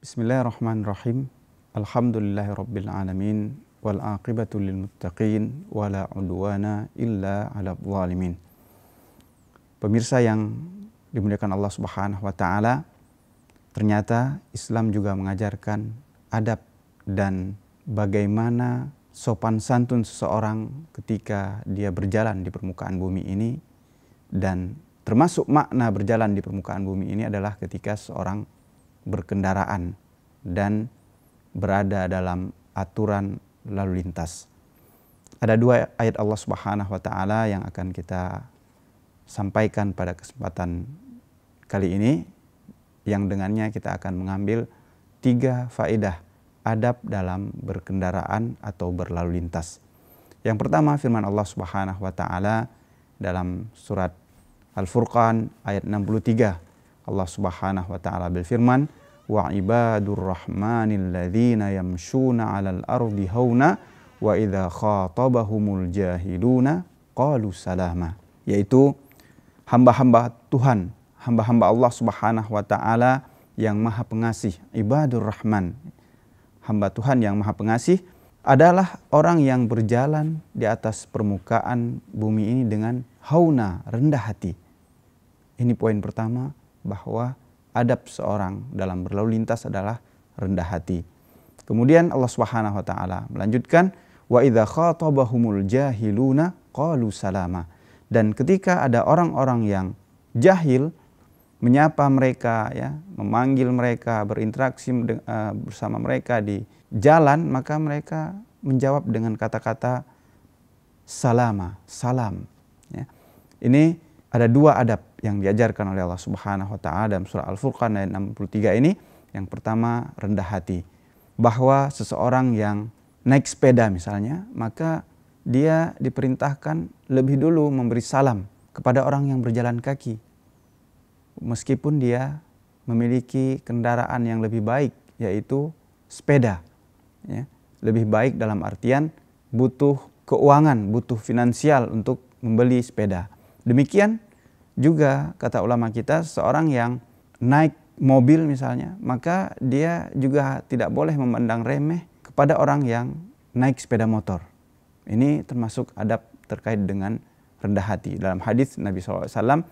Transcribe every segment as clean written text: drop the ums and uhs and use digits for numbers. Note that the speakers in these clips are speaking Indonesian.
Bismillahirrahmanirrahim. Alhamdulillahirabbil alamin wal aqibatu lil muttaqin wala udwana illa 'alal zalimin. Pemirsa yang dimuliakan Allah Subhanahu wa taala, ternyata Islam juga mengajarkan adab dan bagaimana sopan santun seseorang ketika dia berjalan di permukaan bumi ini, dan termasuk makna berjalan di permukaan bumi ini adalah ketika seorang berkendaraan dan berada dalam aturan lalu lintas. Ada dua ayat Allah Subhanahu wa taala yang akan kita sampaikan pada kesempatan kali ini, yang dengannya kita akan mengambil 3 faedah adab dalam berkendaraan atau berlalu lintas. Yang pertama, firman Allah Subhanahu wa taala dalam surat Al-Furqan ayat 63. Allah Subhanahu wa taala berfirman, wa ibadur rahmanil ladzina yamshuna 'alal ardi hauna wa idza khatabahumul jahiluna qalu salama. Yaitu hamba-hamba Tuhan, hamba-hamba Allah Subhanahu wa taala yang Maha Pengasih, ibadur rahman, hamba Tuhan yang Maha Pengasih, adalah orang yang berjalan di atas permukaan bumi ini dengan hauna, rendah hati. Ini poin pertama, bahwa adab seorang dalam berlalu lintas adalah rendah hati. Kemudian Allah Subhanahu wa taala melanjutkan, wa idza khatabahumul jahiluna qalu salama. Dan ketika ada orang-orang yang jahil menyapa mereka, ya, memanggil mereka, berinteraksi bersama mereka di jalan, maka mereka menjawab dengan kata-kata salama, salam. Ya. Ini ada 2 adab yang diajarkan oleh Allah Subhanahu wa taala dalam surah Al-Furqan ayat 63 ini. Yang pertama, rendah hati. Bahwa seseorang yang naik sepeda misalnya, maka dia diperintahkan lebih dulu memberi salam kepada orang yang berjalan kaki. Meskipun dia memiliki kendaraan yang lebih baik, yaitu sepeda. Ya. Lebih baik dalam artian butuh keuangan, butuh finansial untuk membeli sepeda. Demikian juga kata ulama kita, seorang yang naik mobil misalnya, maka dia juga tidak boleh memandang remeh kepada orang yang naik sepeda motor. Ini termasuk adab terkait dengan rendah hati. Dalam hadis Nabi SAW,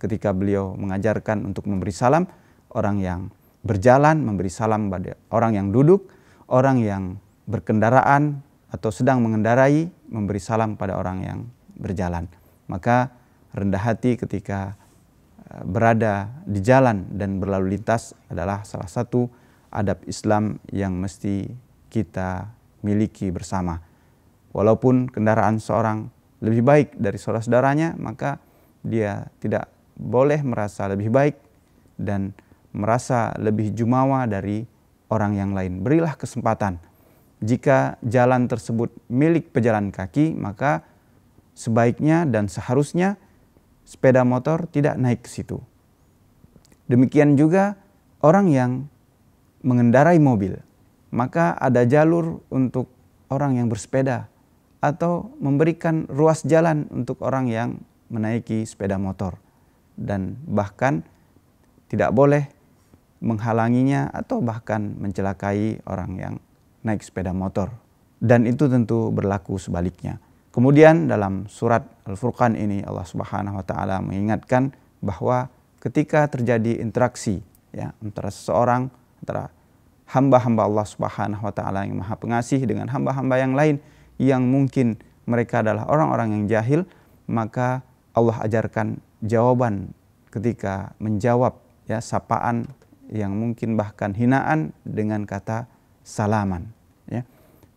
ketika beliau mengajarkan untuk memberi salam, orang yang berjalan memberi salam pada orang yang duduk, orang yang berkendaraan atau sedang mengendarai memberi salam pada orang yang berjalan. Maka rendah hati ketika berada di jalan dan berlalu lintas adalah salah satu adab Islam yang mesti kita miliki bersama. Walaupun kendaraan seorang lebih baik dari saudara-saudaranya, maka dia tidak boleh merasa lebih baik dan merasa lebih jumawa dari orang yang lain. Berilah kesempatan. Jika jalan tersebut milik pejalan kaki, maka sebaiknya dan seharusnya sepeda motor tidak naik ke situ. Demikian juga orang yang mengendarai mobil, maka ada jalur untuk orang yang bersepeda atau memberikan ruas jalan untuk orang yang menaiki sepeda motor, dan bahkan tidak boleh menghalanginya atau bahkan mencelakai orang yang naik sepeda motor. Dan itu tentu berlaku sebaliknya. Kemudian dalam surat Al-Furqan ini Allah Subhanahu wa taala mengingatkan bahwa ketika terjadi interaksi, ya, antara seseorang, antara hamba-hamba Allah Subhanahu wa taala yang Maha Pengasih dengan hamba-hamba yang lain yang mungkin mereka adalah orang-orang yang jahil, maka Allah ajarkan jawaban ketika menjawab, ya, sapaan yang mungkin bahkan hinaan dengan kata salaman, ya.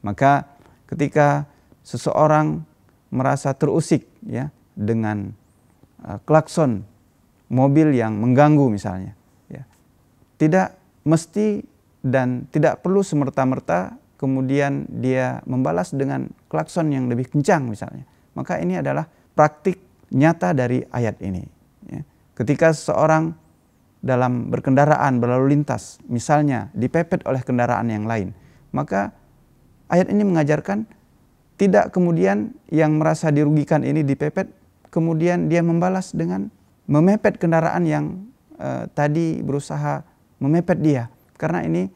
Maka ketika seseorang merasa terusik, ya, dengan klakson mobil yang mengganggu misalnya, ya, tidak mesti dan tidak perlu semerta-merta kemudian dia membalas dengan klakson yang lebih kencang misalnya. Maka ini adalah praktik nyata dari ayat ini, ya. Ketika seseorang dalam berkendaraan berlalu lintas misalnya dipepet oleh kendaraan yang lain, maka ayat ini mengajarkan tidak kemudian yang merasa dirugikan ini dipepet, kemudian dia membalas dengan memepet kendaraan yang tadi berusaha memepet dia. Karena ini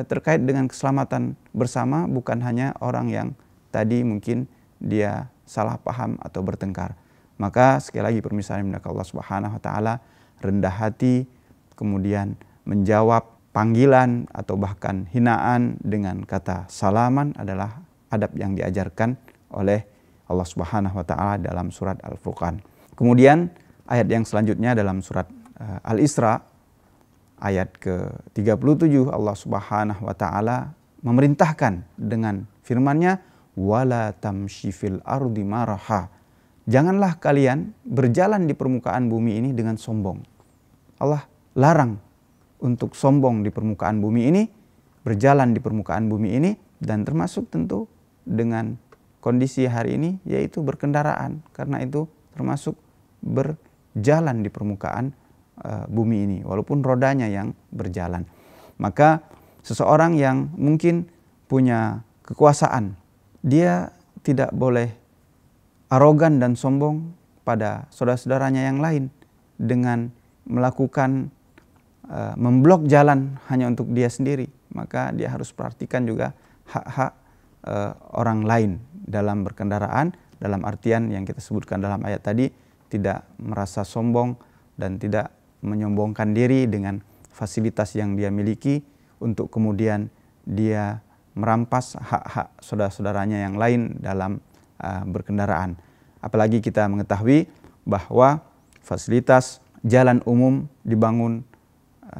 terkait dengan keselamatan bersama, bukan hanya orang yang tadi mungkin dia salah paham atau bertengkar. Maka sekali lagi pemirsa yang dimuliakan Allah Subhanahu wa taala, rendah hati, kemudian menjawab panggilan atau bahkan hinaan dengan kata salaman adalah adab yang diajarkan oleh Allah Subhanahu wa taala dalam surat Al-Furqan. Kemudian ayat yang selanjutnya dalam surat Al-Isra ayat ke-37, Allah Subhanahu wa taala memerintahkan dengan firman-Nya, wala tamshi fil ardi maraha. Janganlah kalian berjalan di permukaan bumi ini dengan sombong. Allah larang untuk sombong di permukaan bumi ini, berjalan di permukaan bumi ini, dan termasuk tentu dengan kondisi hari ini yaitu berkendaraan. Karena itu termasuk berjalan di permukaan bumi ini, walaupun rodanya yang berjalan. Maka seseorang yang mungkin punya kekuasaan, dia tidak boleh arogan dan sombong pada saudara-saudaranya yang lain dengan melakukan memblok jalan hanya untuk dia sendiri. Maka dia harus perhatikan juga hak-hak orang lain dalam berkendaraan, dalam artian yang kita sebutkan dalam ayat tadi, tidak merasa sombong dan tidak menyombongkan diri dengan fasilitas yang dia miliki untuk kemudian dia merampas hak-hak saudara-saudaranya yang lain dalam berkendaraan. Apalagi kita mengetahui bahwa fasilitas jalan umum dibangun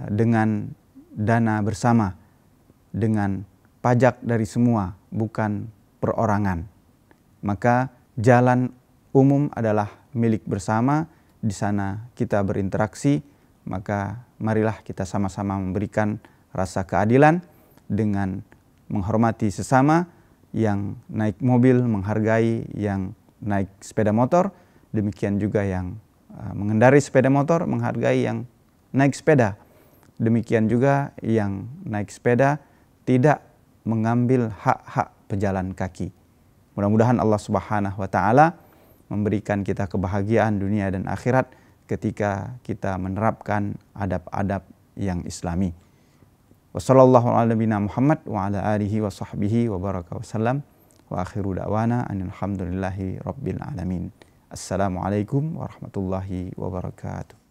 dengan dana bersama, dengan pajak dari semua, bukan perorangan. Maka jalan umum adalah milik bersama, di sana kita berinteraksi. Maka marilah kita sama-sama memberikan rasa keadilan dengan menghormati sesama, yang naik mobil menghargai yang naik sepeda motor, demikian juga yang mengendarai sepeda motor menghargai yang naik sepeda. Demikian juga yang naik sepeda tidak mengambil hak-hak pejalan kaki. Mudah-mudahan Allah Subhanahu wa taala memberikan kita kebahagiaan dunia dan akhirat ketika kita menerapkan adab-adab yang Islami. Wassallallahu ala nabiyina Muhammad wa ala alihi wa sahbihi wa baraka wasallam. Wa akhiru da'wana alhamdulillahi rabbil alamin. Assalamualaikum warahmatullahi wabarakatuh.